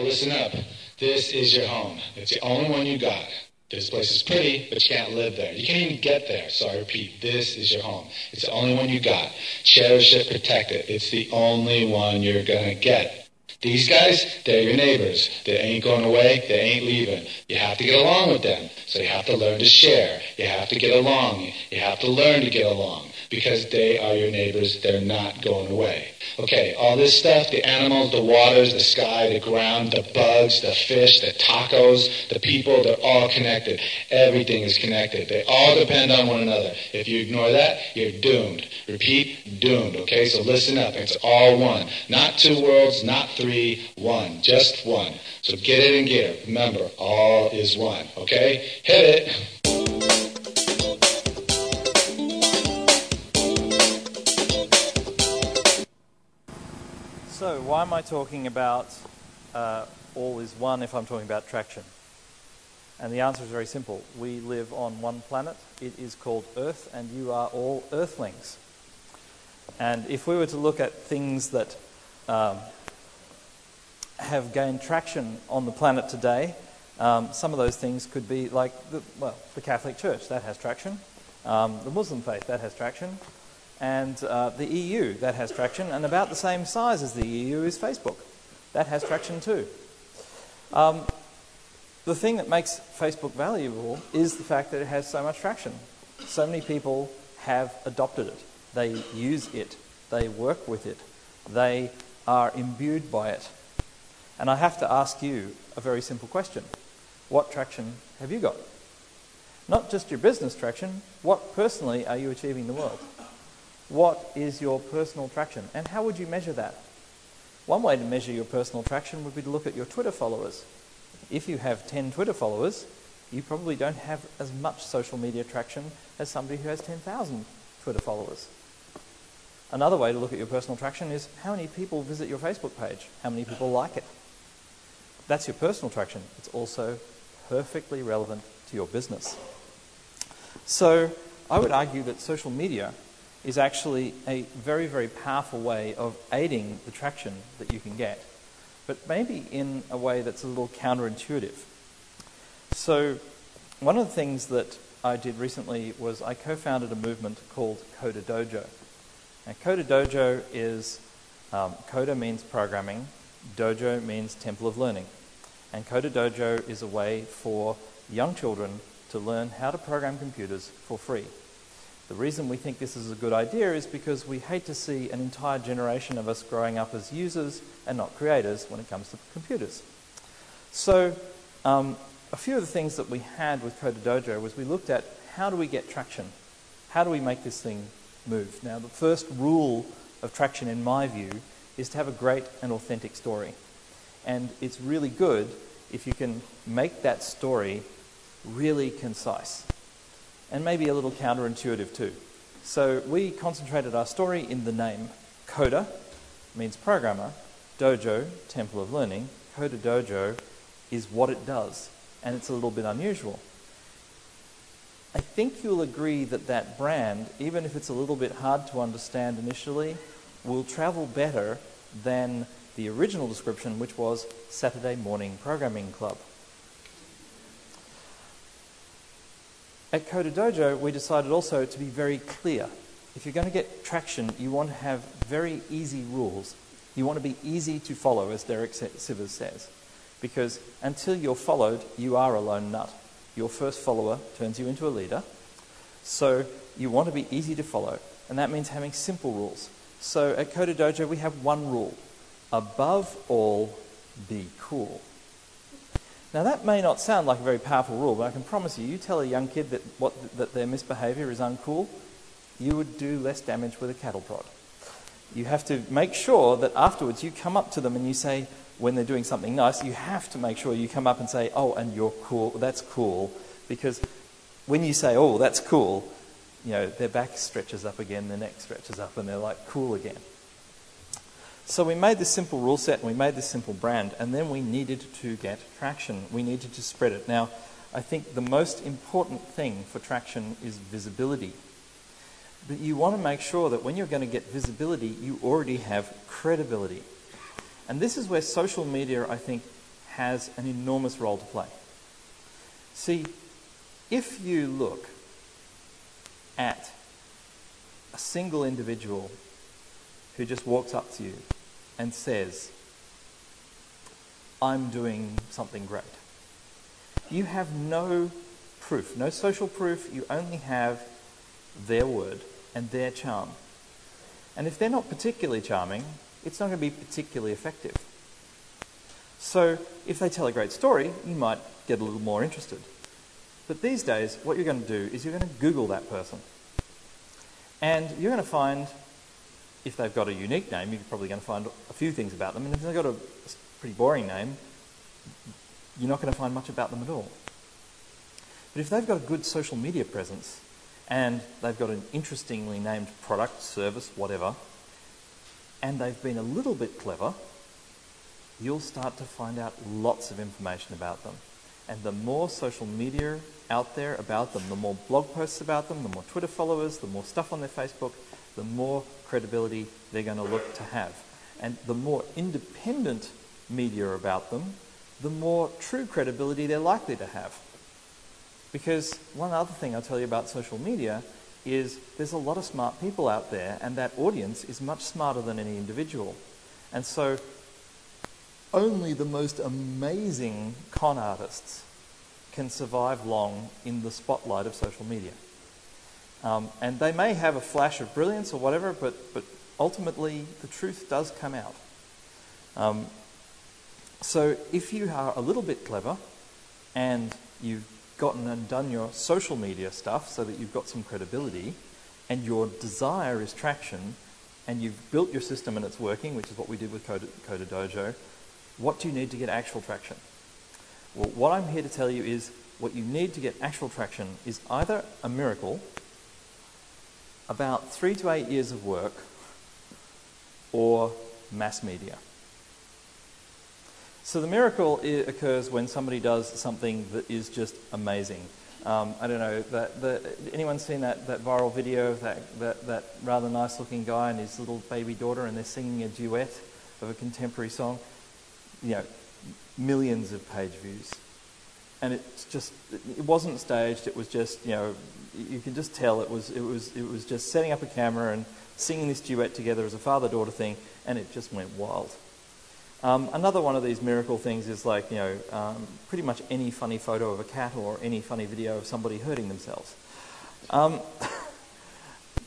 listen up. This is your home. It's the only one you got. This place is pretty, but you can't live there. You can't even get there. So I repeat, this is your home. It's the only one you got. Cherish it, protect it. It's the only one you're going to get. These guys, they're your neighbors. They ain't going away. They ain't leaving. You have to get along with them. So you have to learn to share. You have to get along. You have to learn to get along. Because they are your neighbors. They're not going away. Okay, all this stuff, the animals, the waters, the sky, the ground, the bugs, the fish, the tacos, the people, they're all connected. Everything is connected. They all depend on one another. If you ignore that, you're doomed. Repeat, doomed. Okay, so listen up. It's all one. Not two worlds, not three, one. Just one. So get it in gear. Remember, all is one. Okay? Hit it. So why am I talking about all is one if I'm talking about traction? And the answer is very simple. We live on one planet. It is called Earth, and you are all Earthlings. And if we were to look at things that have gained traction on the planet today, some of those things could be like, the Catholic Church, that has traction. The Muslim faith, that has traction. And the EU, that has traction, and about the same size as the EU is Facebook. That has traction too. The thing that makes Facebook valuable is the fact that it has so much traction. So many people have adopted it. They use it. They work with it. They are imbued by it. And I have to ask you a very simple question. What traction have you got? Not just your business traction. What personally are you achieving in the world? What is your personal traction? And how would you measure that? One way to measure your personal traction would be to look at your Twitter followers. If you have 10 Twitter followers, you probably don't have as much social media traction as somebody who has 10,000 Twitter followers. Another way to look at your personal traction is how many people visit your Facebook page, how many people like it. That's your personal traction. It's also perfectly relevant to your business. So I would argue that social media is actually a very, very powerful way of aiding the traction that you can get, but maybe in a way that's a little counterintuitive. So one of the things that I did recently was I co-founded a movement called Coda Dojo. Now, Coda Dojo is, Coda means programming, Dojo means temple of learning. And Coda Dojo is a way for young children to learn how to program computers for free. The reason we think this is a good idea is because we hate to see an entire generation of us growing up as users and not creators when it comes to computers. So a few of the things that we had with Coda Dojo was we looked at how do we get traction? How do we make this thing move? Now, the first rule of traction, in my view, is to have a great and authentic story. And it's really good if you can make that story really concise. And maybe a little counterintuitive too. So we concentrated our story in the name. Coda means programmer, Dojo, temple of learning. Coda Dojo is what it does, and it's a little bit unusual. I think you'll agree that that brand, even if it's a little bit hard to understand initially, will travel better than the original description, which was Saturday Morning Programming Club. At Coda Dojo, we decided also to be very clear. If you're going to get traction, you want to have very easy rules. You want to be easy to follow, as Derek Sivers says. Because until you're followed, you are a lone nut. Your first follower turns you into a leader. So you want to be easy to follow. And that means having simple rules. So at Coda Dojo, we have one rule. Above all, be cool. Now that may not sound like a very powerful rule, but I can promise you, you tell a young kid that their misbehaviour is uncool, you would do less damage with a cattle prod. You have to make sure that afterwards you come up to them and you say, when they're doing something nice, you have to make sure you come up and say, oh, and you're cool, that's cool. Because when you say, oh, that's cool, you know, their back stretches up again, their neck stretches up, and they're like, cool again. So we made this simple rule set and we made this simple brand, and then we needed to get traction. We needed to spread it. Now, I think the most important thing for traction is visibility. But you want to make sure that when you're going to get visibility, you already have credibility. And this is where social media, I think, has an enormous role to play. See, if you look at a single individual who just walks up to you and says, I'm doing something great, you have no proof, no social proof. You only have their word and their charm. And if they're not particularly charming, it's not going to be particularly effective. So if they tell a great story, you might get a little more interested. But these days, what you're going to do is you're going to Google that person. And you're going to find, if they've got a unique name, you're probably going to find a few things about them. And if they've got a pretty boring name, you're not going to find much about them at all. But if they've got a good social media presence, and they've got an interestingly named product, service, whatever, and they've been a little bit clever, you'll start to find out lots of information about them. And the more social media out there about them, the more blog posts about them, the more Twitter followers, the more stuff on their Facebook, the more credibility they're going to look to have. And the more independent media about them, the more true credibility they're likely to have. Because one other thing I'll tell you about social media is there's a lot of smart people out there, and that audience is much smarter than any individual. And so only the most amazing con artists can survive long in the spotlight of social media. And they may have a flash of brilliance or whatever, but ultimately the truth does come out. So if you are a little bit clever and you've gotten and done your social media stuff so that you've got some credibility, and your desire is traction, and you've built your system and it's working, which is what we did with Coder Dojo, what do you need to get actual traction? Well, what I'm here to tell you is what you need to get actual traction is either a miracle, about 3 to 8 years of work, or mass media. So the miracle occurs when somebody does something that is just amazing. I don't know, anyone seen that viral video of that rather nice looking guy and his little baby daughter, and they're singing a duet of a contemporary song? You know, millions of page views. And it wasn't staged, it was just, you know, you can just tell it was just setting up a camera and singing this duet together as a father-daughter thing, and it just went wild. Another one of these miracle things is like, you know, pretty much any funny photo of a cat or any funny video of somebody hurting themselves.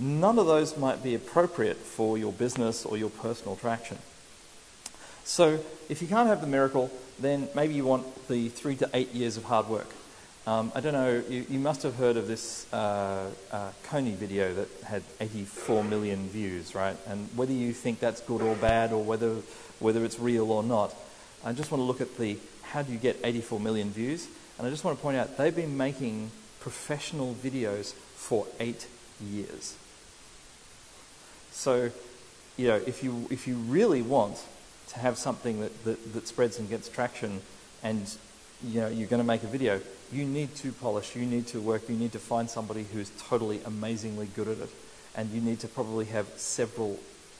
None of those might be appropriate for your business or your personal traction. So if you can't have the miracle, then maybe you want the 3 to 8 years of hard work. I don't know, you must have heard of this Coney video that had 84 million views, right? And whether you think that's good or bad, or whether it's real or not, I just want to look at how do you get 84 million views? And I just want to point out, they've been making professional videos for 8 years. So, you know, if you really want to have something that spreads and gets traction, and you know you're going to make a video, you need to polish, you need to work, you need to find somebody who's totally amazingly good at it, and you need to probably have several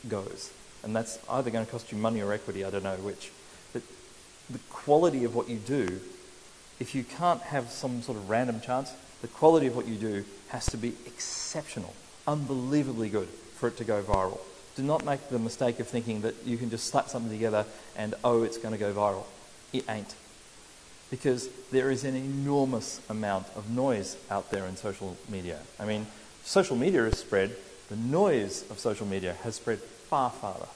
goes. And that's either going to cost you money or equity, I don't know which. But the quality of what you do, if you can't have some sort of random chance, the quality of what you do has to be exceptional, unbelievably good for it to go viral. Do not make the mistake of thinking that you can just slap something together and, oh, it's going to go viral. It ain't. Because there is an enormous amount of noise out there in social media. I mean, social media has spread, the noise of social media has spread far farther.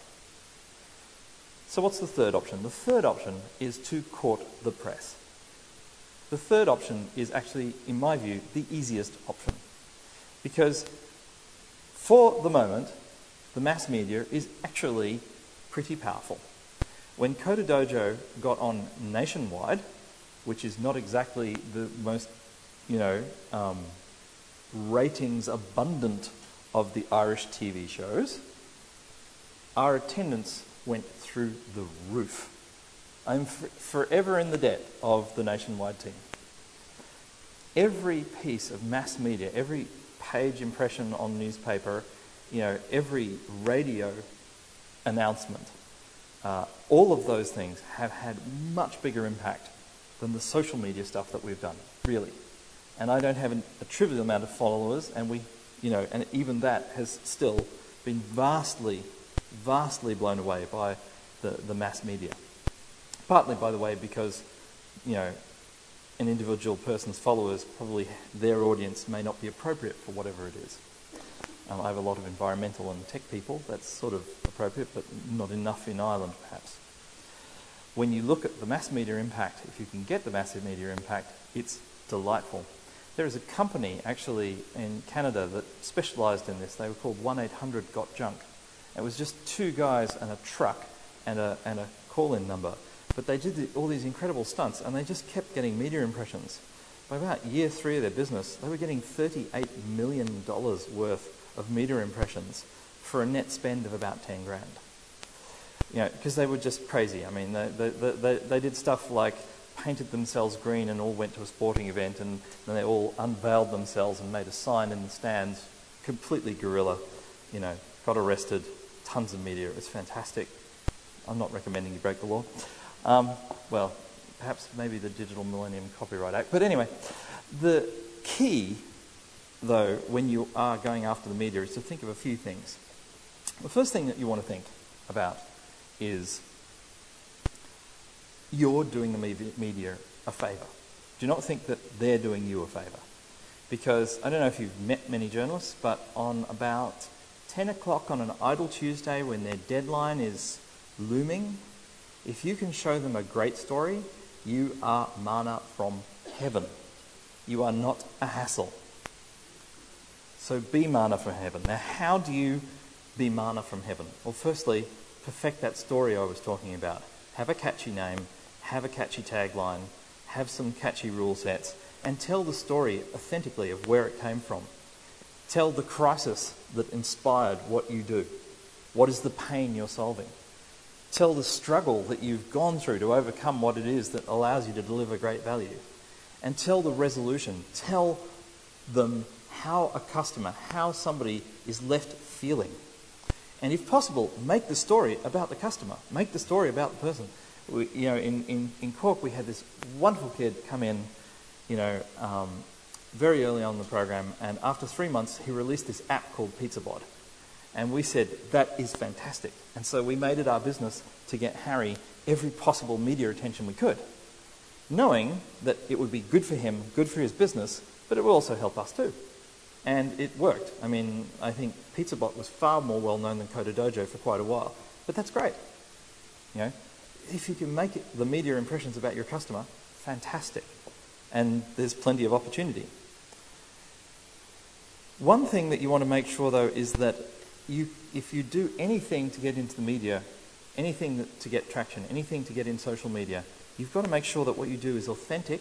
So what's the third option? The third option is to court the press. The third option is actually, in my view, the easiest option. Because for the moment, the mass media is actually pretty powerful. When Coder Dojo got on nationwide, which is not exactly the most, you know, ratings abundant of the Irish TV shows, our attendance went through the roof. I'm forever in the debt of the nationwide team. Every piece of mass media, every page impression on newspaper, you know, every radio announcement, all of those things have had much bigger impact than the social media stuff that we've done, really. And I don't have a trivial amount of followers, and and even that has still been vastly, vastly blown away by the mass media. Partly, by the way, because, an individual person's followers, probably their audience may not be appropriate for whatever it is. I have a lot of environmental and tech people, that's sort of appropriate, but not enough in Ireland, perhaps. When you look at the mass media impact, if you can get the massive media impact, it's delightful. There is a company, actually, in Canada that specialised in this. They were called 1-800-GOT-JUNK. It was just two guys and a truck and a call-in number. But they did all these incredible stunts, and they just kept getting media impressions. By about year 3 of their business, they were getting $38 million worth of media impressions for a net spend of about 10 grand. Because they were just crazy. I mean, they did stuff like painted themselves green and all went to a sporting event, and then they all unveiled themselves and made a sign in the stands, completely guerrilla, got arrested, tons of media. It was fantastic. I'm not recommending you break the law. Well, perhaps maybe the Digital Millennium Copyright Act. But anyway, the key, though, when you are going after the media is to think of a few things. The first thing that you want to think about is you're doing the media a favour. Do not think that they're doing you a favour. Because I don't know if you've met many journalists, but on about 10 o'clock on an idle Tuesday when their deadline is looming, if you can show them a great story, you are manna from heaven. You are not a hassle. So be manna from heaven. Now, how do you be manna from heaven? Well, firstly, perfect that story I was talking about. Have a catchy name, have a catchy tagline, have some catchy rule sets, and tell the story authentically of where it came from. Tell the crisis that inspired what you do. What is the pain you're solving? Tell the struggle that you've gone through to overcome what it is that allows you to deliver great value. And tell the resolution. Tell them how a customer, how somebody is left feeling. And if possible, make the story about the customer. Make the story about the person. In Cork, we had this wonderful kid come in, very early on in the program, and after 3 months, he released this app called PizzaBot. And we said, that is fantastic. And so we made it our business to get Harry every possible media attention we could, knowing that it would be good for him, good for his business, but it will also help us too. And it worked. I mean, I think PizzaBot was far more well-known than Coda Dojo for quite a while. But that's great. If you can make the media impressions about your customer, fantastic. And there's plenty of opportunity. One thing that you want to make sure, though, is that if you do anything to get into the media, anything to get traction, anything to get in social media, you've got to make sure that what you do is authentic,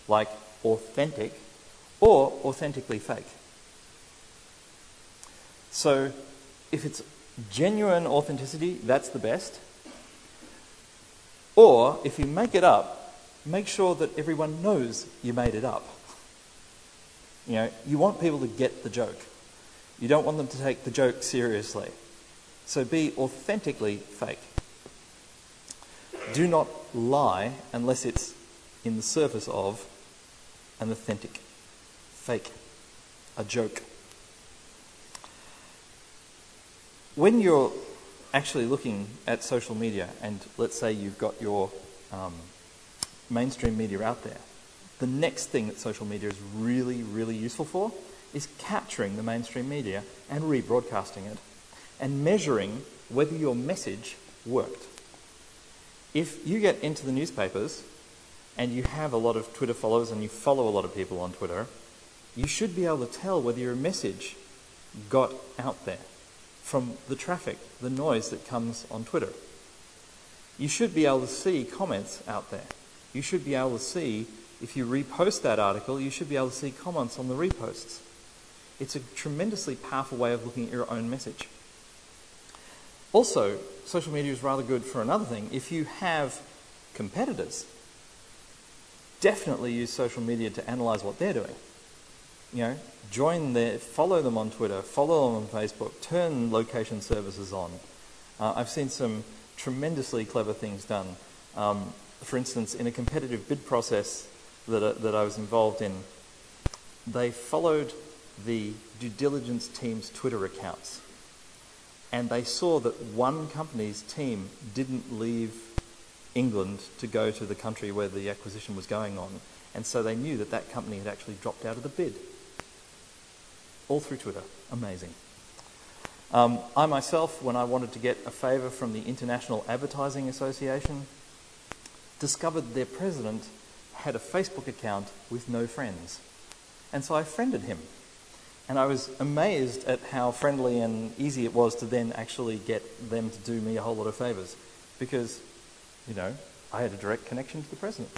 like authentic, or authentically fake. So if it's genuine authenticity, that's the best. Or if you make it up, make sure that everyone knows you made it up. You want people to get the joke. You don't want them to take the joke seriously. So be authentically fake. Do not lie unless it's in the service of an authentic fake, a joke. When you're actually looking at social media, and let's say you've got your mainstream media out there, the next thing that social media is really, really useful for is capturing the mainstream media and rebroadcasting it and measuring whether your message worked. If you get into the newspapers and you have a lot of Twitter followers and you follow a lot of people on Twitter, you should be able to tell whether your message got out there from the traffic, the noise that comes on Twitter. You should be able to see comments out there. You should be able to see, if you repost that article, you should be able to see comments on the reposts. It's a tremendously powerful way of looking at your own message. Also, social media is rather good for another thing. If you have competitors, definitely use social media to analyse what they're doing. Follow them on Twitter, follow them on Facebook, turn location services on. I've seen some tremendously clever things done. For instance, in a competitive bid process that I was involved in, they followed the due diligence team's Twitter accounts. And they saw that one company's team didn't leave England to go to the country where the acquisition was going on. And so they knew that that company had actually dropped out of the bid. All through Twitter. Amazing. I myself, when I wanted to get a favour from the International Advertising Association, discovered their president had a Facebook account with no friends. And so I friended him. And I was amazed at how friendly and easy it was to then actually get them to do me a whole lot of favours. Because, you know, I had a direct connection to the president.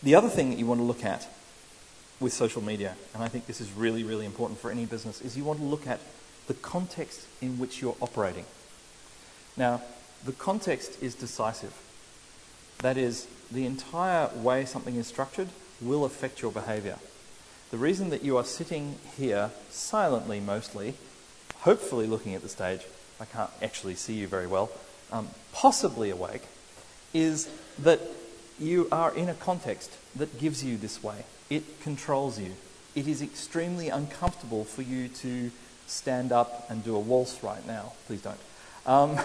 The other thing that you want to look at with social media, and I think this is really, really important for any business, is you want to look at the context in which you're operating. Now, the context is decisive. That is, the entire way something is structured will affect your behaviour. The reason that you are sitting here silently mostly, hopefully looking at the stage, I can't actually see you very well, possibly awake, is that you are in a context that gives you this way. It controls you. It is extremely uncomfortable for you to stand up and do a waltz right now. Please don't.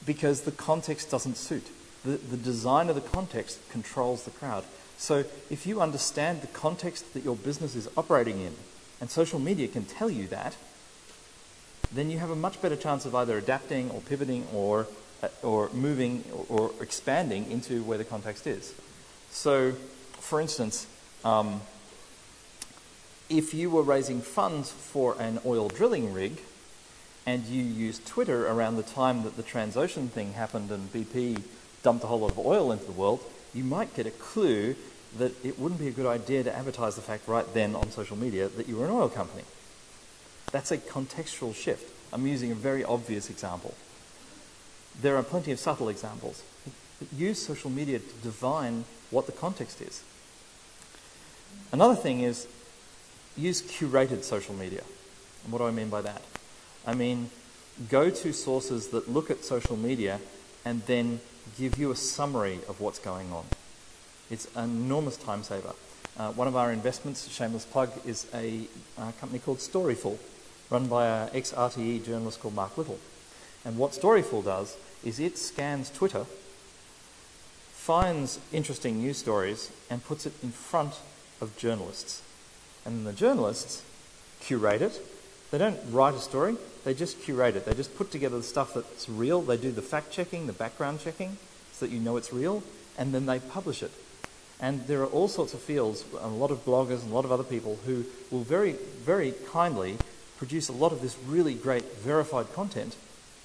Because the context doesn't suit. The design of the context controls the crowd. So if you understand the context that your business is operating in, and social media can tell you that, then you have a much better chance of either adapting or pivoting or moving or expanding into where the context is. So, for instance, if you were raising funds for an oil drilling rig and you used Twitter around the time that the Transocean thing happened and BP dumped a whole lot of oil into the world, you might get a clue that it wouldn't be a good idea to advertise the fact right then on social media that you were an oil company. That's a contextual shift. I'm using a very obvious example. There are plenty of subtle examples. Use social media to define what the context is. Another thing is use curated social media. And what do I mean by that? I mean, go to sources that look at social media and then give you a summary of what's going on. It's an enormous time saver. One of our investments, shameless plug, is a company called Storyful, run by an ex-RTE journalist called Mark Little. And what Storyful does is it scans Twitter, finds interesting news stories, and puts it in front of journalists. And the journalists curate it. They don't write a story, they just curate it. They just put together the stuff that's real. They do the fact-checking, the background checking, so that you know it's real, and then they publish it. And there are all sorts of fields, a lot of bloggers and a lot of other people who will very, very kindly produce a lot of this really great verified content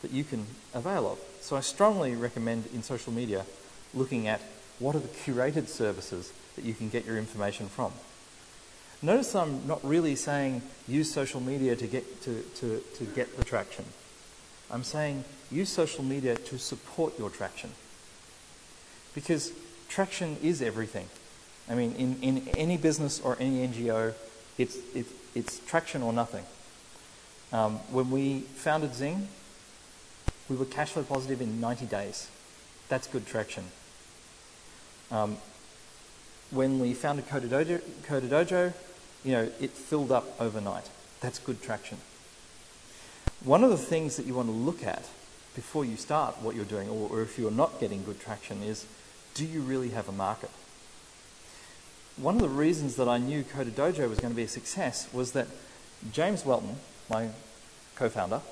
that you can avail of. So I strongly recommend in social media looking at what are the curated services that you can get your information from. Notice I'm not really saying use social media to get the traction. I'm saying use social media to support your traction. Because traction is everything. I mean, in any business or any NGO, it's traction or nothing. When we founded Zing, we were cash flow positive in 90 days. That's good traction. When we founded Codadojo, you know, it filled up overnight. That's good traction. One of the things that you want to look at before you start what you're doing, or if you're not getting good traction, is do you really have a market? One of the reasons that I knew Codadojo was going to be a success was that James Welton, my co-founder,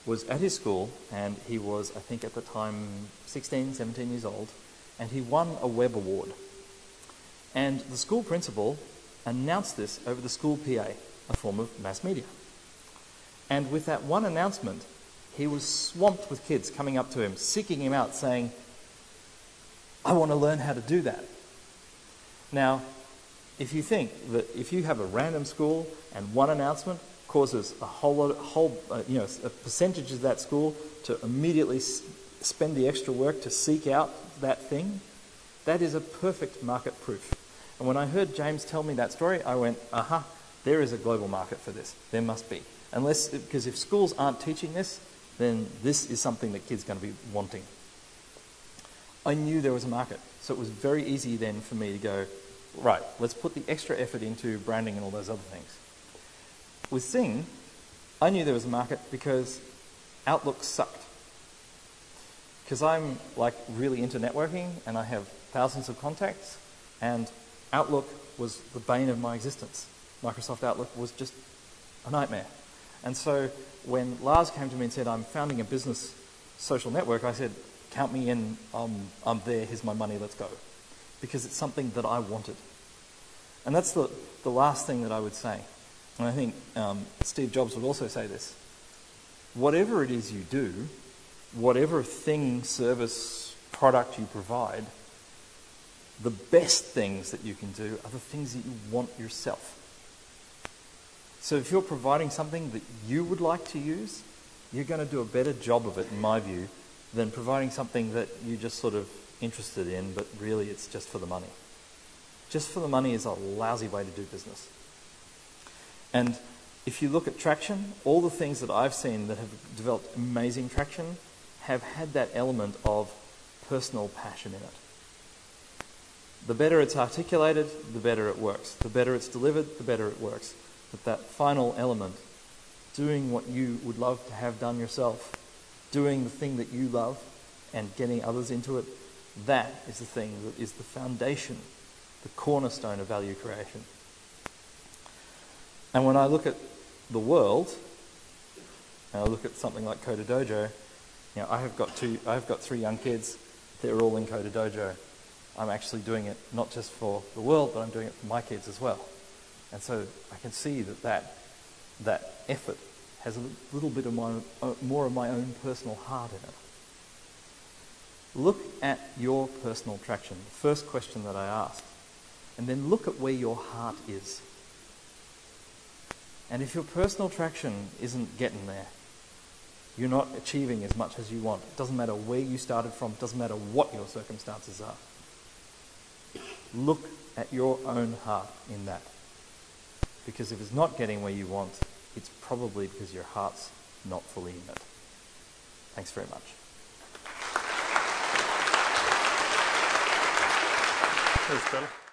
was at his school, and he was, I think at the time, 16, 17 years old, and he won a Web Award. And the school principal announced this over the school PA, a form of mass media. And with that one announcement, he was swamped with kids coming up to him, seeking him out, saying, I want to learn how to do that. Now, if you think that if you have a random school and one announcement causes a percentage of that school to immediately spend the extra work to seek out that thing, that is a perfect market proof. And when I heard James tell me that story, I went, aha, There is a global market for this. There must be. Because if schools aren't teaching this, then this is something that kids are going to be wanting. I knew there was a market, so it was very easy then for me to go, right, let's put the extra effort into branding and all those other things. With Sing, I knew there was a market because Outlook sucked. Because I'm like really into networking and I have thousands of contacts, and Outlook was the bane of my existence. Microsoft Outlook was just a nightmare. And so when Lars came to me and said, I'm founding a business social network, I said, count me in, I'm there, here's my money, let's go. Because it's something that I wanted. And that's the last thing that I would say. And I think Steve Jobs would also say this. Whatever it is you do, whatever thing, service, product you provide, the best things that you can do are the things that you want yourself. So if you're providing something that you would like to use, you're going to do a better job of it, in my view, than providing something that you're just sort of interested in, but really it's just for the money. Just for the money is a lousy way to do business. And if you look at traction, all the things that I've seen that have developed amazing traction have had that element of personal passion in it. The better it's articulated, the better it works. The better it's delivered, the better it works. But that final element, doing what you would love to have done yourself, doing the thing that you love and getting others into it, that is the thing that is the foundation, the cornerstone of value creation. And when I look at the world, and I look at something like Coder Dojo, I have got 3 young kids. They're all in Coder Dojo. I'm actually doing it not just for the world, but I'm doing it for my kids as well. And so I can see that effort has a little bit of more of my own personal heart in it. Look at your personal traction, the first question that I asked, and then look at where your heart is. And if your personal traction isn't getting there, you're not achieving as much as you want. It doesn't matter where you started from, it doesn't matter what your circumstances are. Look at your own heart in that. Because if it's not getting where you want, it's probably because your heart's not fully in it. Thanks very much. Thanks, Ben.